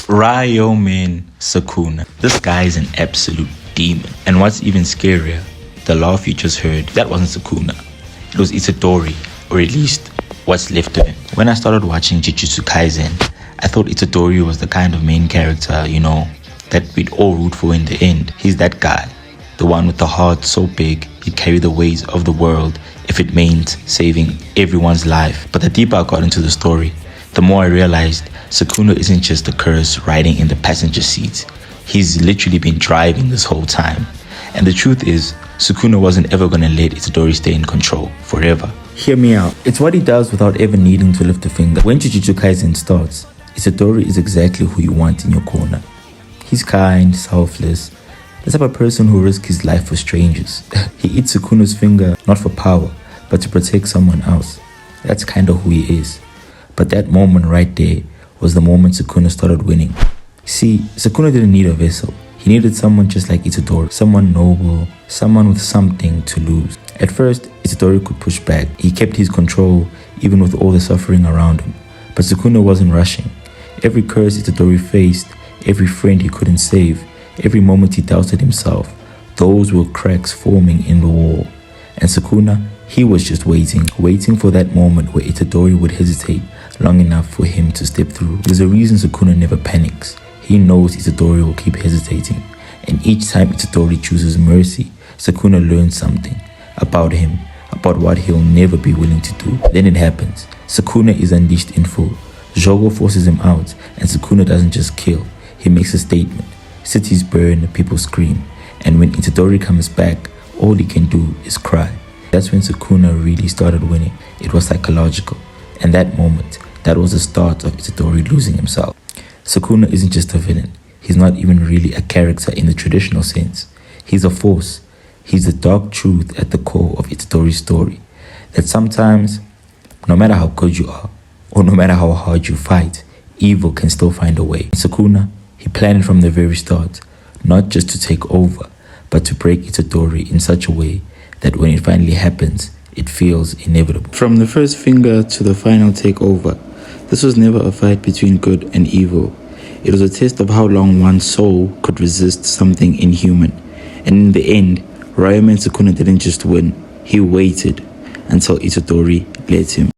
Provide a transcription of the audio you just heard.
Ryomen Sukuna. This guy is an absolute demon. And what's even scarier, the laugh you just heard, that wasn't Sukuna. It was Itadori, or at least what's left of him. When I started watching Jujutsu Kaisen, I thought Itadori was the kind of main character, you know, that we'd all root for in the end. He's that guy, the one with the heart so big he'd carry the weight of the world if it meant saving everyone's life. But the deeper I got into the story, the more I realized Sukuna isn't just a curse riding in the passenger seat. He's literally been driving this whole time. And the truth is, Sukuna wasn't ever gonna let Itadori stay in control forever. Hear me out. It's what he does without ever needing to lift a finger. When Jujutsu Kaisen starts, Itadori is exactly who you want in your corner. He's kind, selfless, the type of person who risks his life for strangers. He eats Sukuna's finger not for power, but to protect someone else. That's kind of who he is. But that moment right there was the moment Sukuna started winning. See, Sukuna didn't need a vessel. He needed someone just like Itadori, someone noble, someone with something to lose. At first, Itadori could push back. He kept his control even with all the suffering around him. But Sukuna wasn't rushing. Every curse Itadori faced, every friend he couldn't save, every moment he doubted himself, those were cracks forming in the wall. And Sukuna, he was just waiting for that moment where Itadori would hesitate long enough for him to step through. There's a reason Sukuna never panics. He knows Itadori will keep hesitating, and each time Itadori chooses mercy, Sukuna learns something about him, about what he'll never be willing to do. Then it happens. Sukuna is unleashed in full. Jogo forces him out, and Sukuna doesn't just kill. He makes a statement. Cities burn, people scream, and when Itadori comes back, all he can do is cry. That's when Sukuna really started winning. It was psychological, and that moment, that was the start of Itadori losing himself. Sukuna isn't just a villain. He's not even really a character in the traditional sense. He's a force. He's the dark truth at the core of Itadori's story. That sometimes, no matter how good you are, or no matter how hard you fight, evil can still find a way. Sukuna, he planned it from the very start, not just to take over, but to break Itadori in such a way that when it finally happens, it feels inevitable. From the first finger to the final takeover, this was never a fight between good and evil. It was a test of how long one's soul could resist something inhuman. And in the end, Ryomen Sukuna didn't just win, he waited until Itadori let him.